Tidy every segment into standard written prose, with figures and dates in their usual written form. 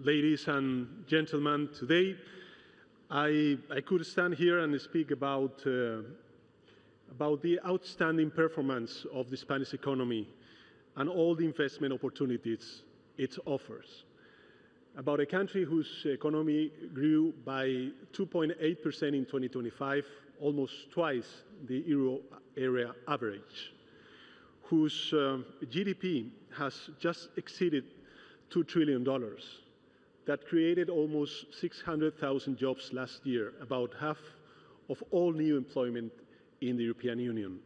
ladies and gentlemen, today I could stand here and speak about the outstanding performance of the Spanish economy and all the investment opportunities it offers. About a country whose economy grew by 2.8% in 2025, almost twice the euro area average, whose GDP has just exceeded $2 trillion, that created almost 600,000 jobs last year, about half of all new employment in the European Union.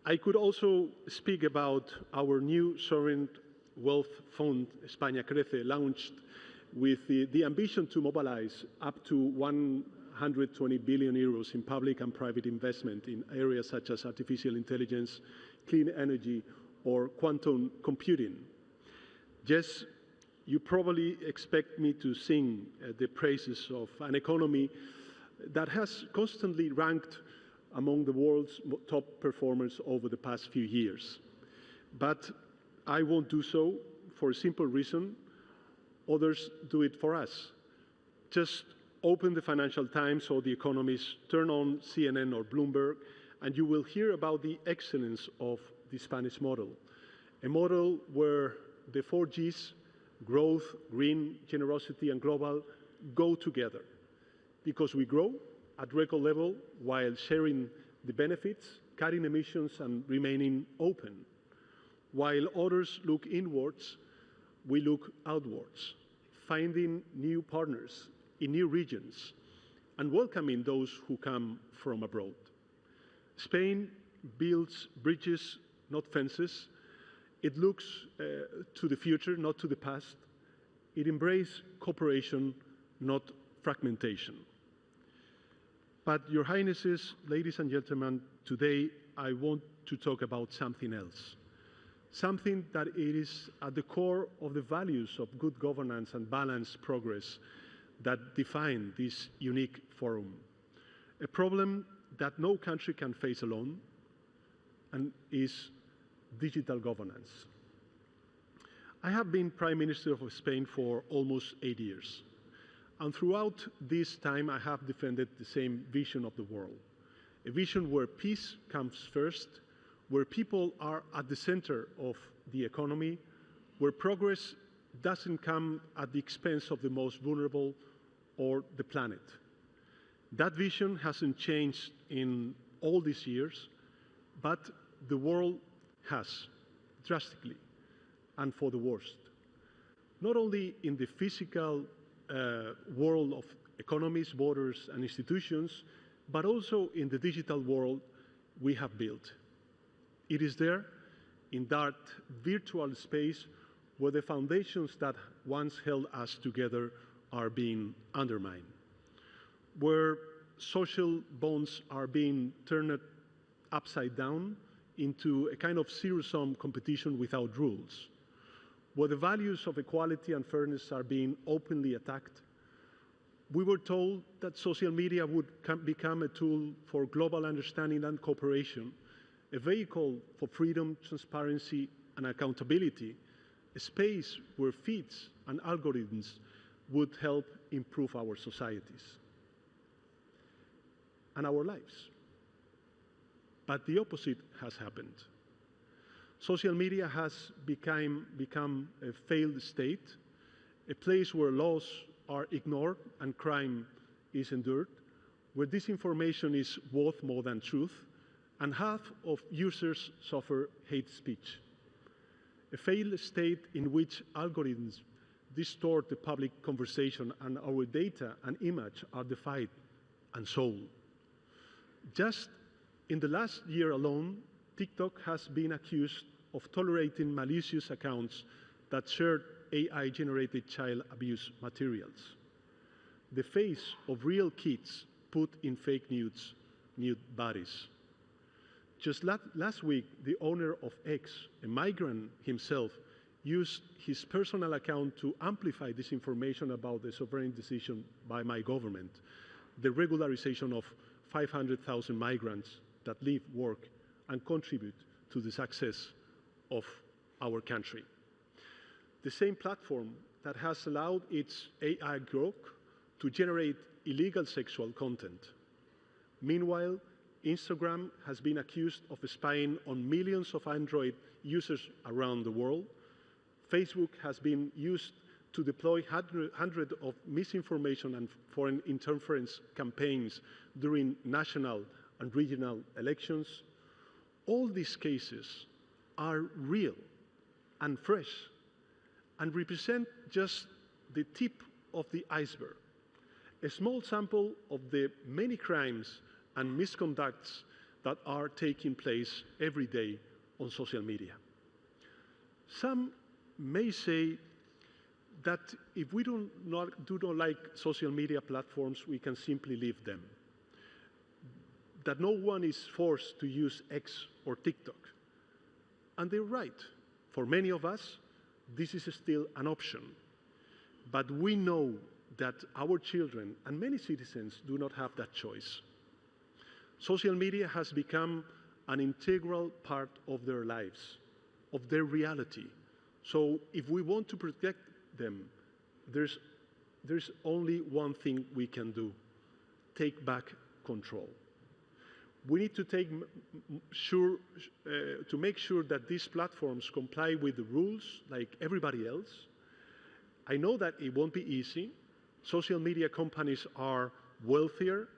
I could also speak about our new sovereign wealth fund, España Crece, launched with the ambition to mobilize up to 120 billion euros in public and private investment in areas such as artificial intelligence, clean energy, or quantum computing. Yes, you probably expect me to sing the praises of an economy that has constantly ranked among the world's top performers over the past few years. But I won't do so for a simple reason. Others do it for us. Just open the Financial Times or The Economist, turn on CNN or Bloomberg, and you will hear about the excellence of the Spanish model. A model where the 4 Gs, growth, green, generosity, and global, go together. Because we grow at record level while sharing the benefits, cutting emissions, and remaining open. While others look inwards, we look outwards, finding new partners in new regions and welcoming those who come from abroad. Spain builds bridges, not fences. It looks to the future, not to the past. It embraces cooperation, not fragmentation. But, Your Highnesses, ladies and gentlemen, today I want to talk about something else. Something that it is at the core of the values of good governance and balanced progress that define this unique forum. A problem that no country can face alone, and is digital governance. I have been Prime Minister of Spain for almost 8 years. And throughout this time, I have defended the same vision of the world. A vision where peace comes first, where people are at the center of the economy, where progress doesn't come at the expense of the most vulnerable or the planet. That vision hasn't changed in all these years, but the world has, drastically, and for the worst. Not only in the physical world of economies, borders, and institutions, but also in the digital world we have built. It is there, in that virtual space, where the foundations that once held us together are being undermined, where social bonds are being turned upside down into a kind of zero-sum competition without rules, where the values of equality and fairness are being openly attacked. We were told that social media would become a tool for global understanding and cooperation, a vehicle for freedom, transparency, and accountability, a space where feeds and algorithms would help improve our societies and our lives. But the opposite has happened. Social media has become a failed state, a place where laws are ignored and crime is endured, where disinformation is worth more than truth, and half of users suffer hate speech. A failed state in which algorithms distort the public conversation and our data and image are defied and sold. Just in the last year alone, TikTok has been accused of tolerating malicious accounts that shared AI-generated child abuse materials. The face of real kids put in fake nude bodies. Just last week, the owner of X, a migrant himself, used his personal account to amplify disinformation about the sovereign decision by my government, the regularization of 500,000 migrants that live, work, and contribute to the success of our country. The same platform that has allowed its AI grok to generate illegal sexual content. Meanwhile, Instagram has been accused of spying on millions of Android users around the world. Facebook has been used to deploy hundreds of misinformation and foreign interference campaigns during national and regional elections. All these cases are real and fresh and represent just the tip of the iceberg, a small sample of the many crimes and misconducts that are taking place every day on social media. Some may say that if we do not like social media platforms, we can simply leave them. That no one is forced to use X or TikTok. And they're right. For many of us, this is still an option. But we know that our children and many citizens do not have that choice. Social media has become an integral part of their lives, of their reality. So if we want to protect them, there's only one thing we can do: take back control. We need to make sure that these platforms comply with the rules like everybody else. I know that it won't be easy. Social media companies are wealthier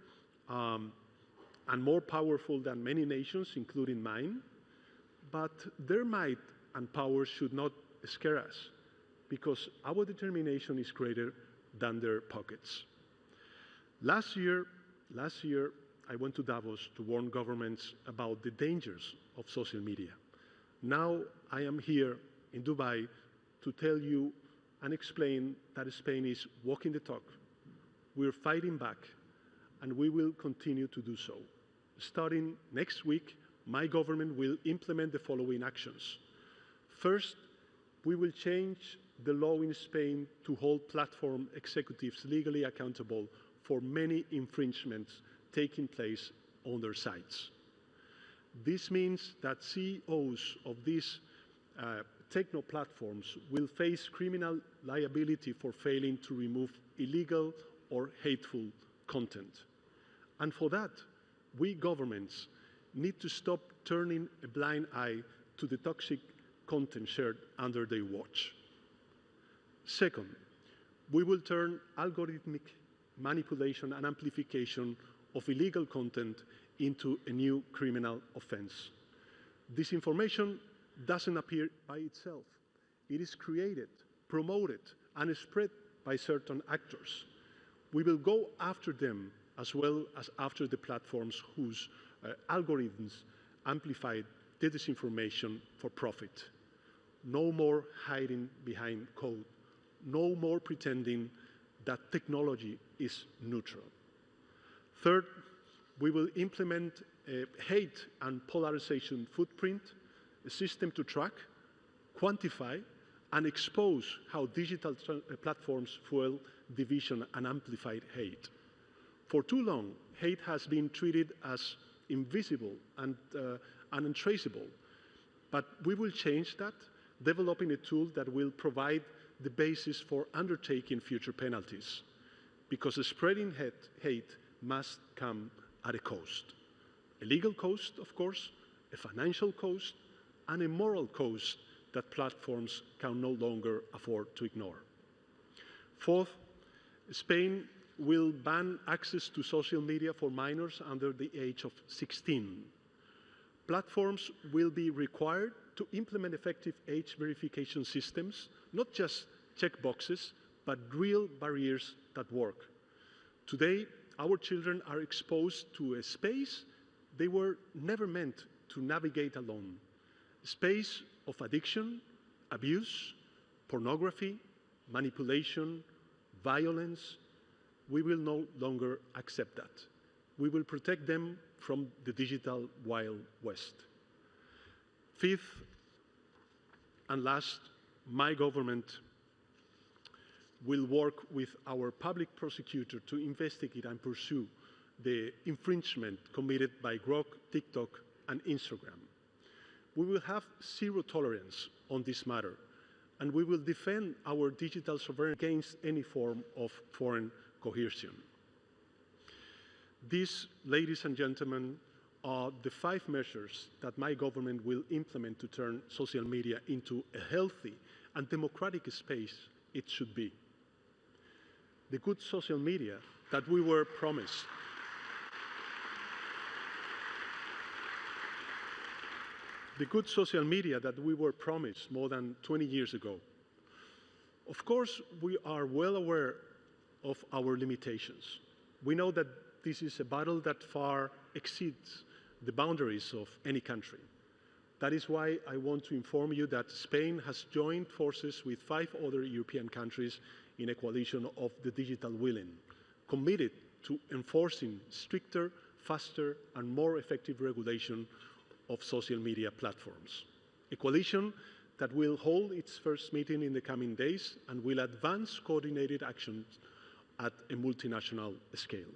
and more powerful than many nations, including mine. But their might and power should not scare us, because our determination is greater than their pockets. Last year, I went to Davos to warn governments about the dangers of social media. Now I am here in Dubai to tell you and explain that Spain is walking the talk. We're fighting back, and we will continue to do so. Starting next week, my government will implement the following actions. First, we will change the law in Spain to hold platform executives legally accountable for many infringements taking place on their sites. This means that CEOs of these techno platforms will face criminal liability for failing to remove illegal or hateful content. And for that, we governments need to stop turning a blind eye to the toxic content shared under their watch. Second, we will turn algorithmic manipulation and amplification of illegal content into a new criminal offense. Disinformation doesn't appear by itself. It is created, promoted, and spread by certain actors. We will go after them as well as after the platforms whose algorithms amplify the disinformation for profit. No more hiding behind code. No more pretending that technology is neutral. Third, we will implement a hate and polarization footprint, a system to track, quantify, and expose how digital platforms fuel division and amplified hate. For too long, hate has been treated as invisible and untraceable. But we will change that, developing a tool that will provide the basis for undertaking future penalties. Because spreading hate must come at a cost. A legal cost, of course, a financial cost, and a moral cost that platforms can no longer afford to ignore. Fourth, Spain will ban access to social media for minors under the age of 16. Platforms will be required to implement effective age verification systems, not just checkboxes, but real barriers that work. Today, our children are exposed to a space they were never meant to navigate alone. A space of addiction, abuse, pornography, manipulation, violence. We will no longer accept that. We will protect them from the digital Wild West. Fifth and last, my government will work with our public prosecutor to investigate and pursue the infringement committed by Grok, TikTok, and Instagram. We will have zero tolerance on this matter, and we will defend our digital sovereignty against any form of foreign coercion. These, ladies and gentlemen, are the 5 measures that my government will implement to turn social media into a healthy and democratic space it should be. The good social media that we were promised. The good social media that we were promised more than 20 years ago. Of course, we are well aware of our limitations. We know that this is a battle that far exceeds the boundaries of any country. That is why I want to inform you that Spain has joined forces with 5 other European countries in a coalition of the digital willing, committed to enforcing stricter, faster, and more effective regulation of social media platforms. A coalition that will hold its first meeting in the coming days and will advance coordinated actions at a multinational scale.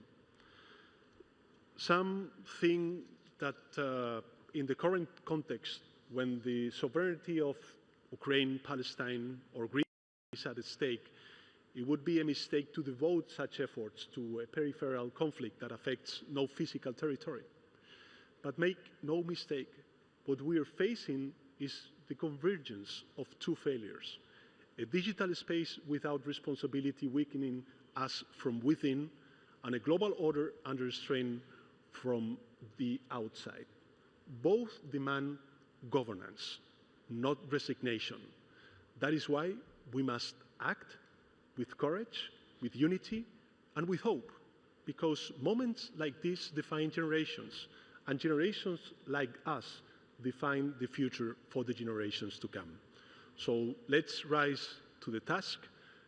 Some think that in the current context, when the sovereignty of Ukraine, Palestine, or Greece is at stake, it would be a mistake to devote such efforts to a peripheral conflict that affects no physical territory. But make no mistake, what we are facing is the convergence of 2 failures: a digital space without responsibility weakening us from within, and a global order under strain from the outside. Both demand governance, not resignation. That is why we must act with courage, with unity, and with hope, because moments like this define generations, and generations like us define the future for the generations to come. So let's rise to the task.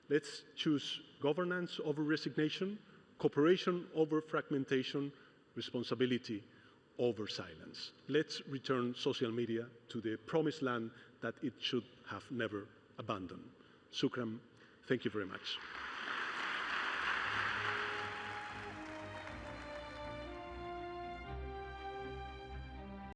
Let's choose governance over resignation, cooperation over fragmentation, responsibility over silence. Let's return social media to the promised land that it should have never abandoned. Shukran. Thank you very much.